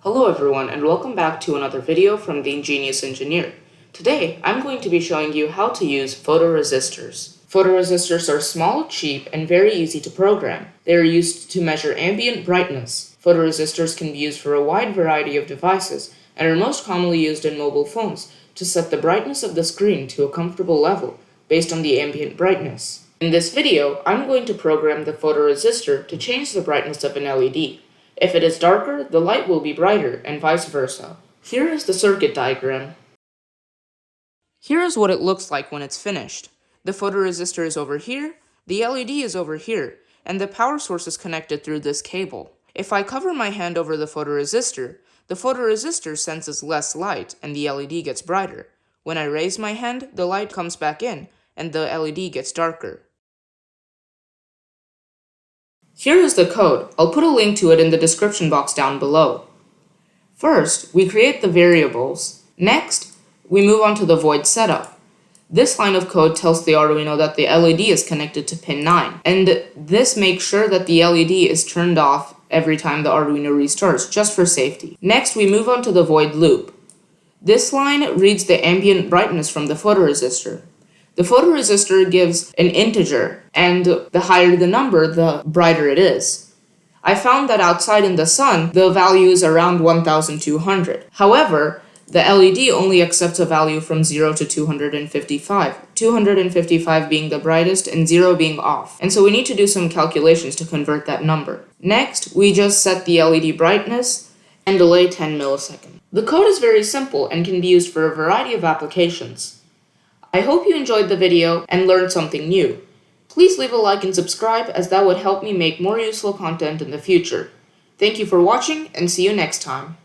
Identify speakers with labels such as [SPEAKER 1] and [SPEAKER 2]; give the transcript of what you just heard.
[SPEAKER 1] Hello everyone and welcome back to another video from the Ingenious Engineer. Today, I'm going to be showing you how to use photoresistors. Photoresistors are small, cheap, and very easy to program. They are used to measure ambient brightness. Photoresistors can be used for a wide variety of devices and are most commonly used in mobile phones to set the brightness of the screen to a comfortable level based on the ambient brightness. In this video, I'm going to program the photoresistor to change the brightness of an LED. If it is darker, the light will be brighter, and vice versa. Here is the circuit diagram. Here is what it looks like when it's finished. The photoresistor is over here, the LED is over here, and the power source is connected through this cable. If I cover my hand over the photoresistor senses less light, and the LED gets brighter. When I raise my hand, the light comes back in, and the LED gets darker. Here is the code. I'll put a link to it in the description box down below. First, we create the variables. Next, we move on to the void setup. This line of code tells the Arduino that the LED is connected to pin 9, and this makes sure that the LED is turned off every time the Arduino restarts, just for safety. Next, we move on to the void loop. This line reads the ambient brightness from the photoresistor. The photoresistor gives an integer, and the higher the number, the brighter it is. I found that outside in the sun, the value is around 1200. However, the LED only accepts a value from 0 to 255, 255 being the brightest and 0 being off. And so we need to do some calculations to convert that number. Next, we just set the LED brightness and delay 10 milliseconds. The code is very simple and can be used for a variety of applications. I hope you enjoyed the video and learned something new. Please leave a like and subscribe, as that would help me make more useful content in the future. Thank you for watching and see you next time.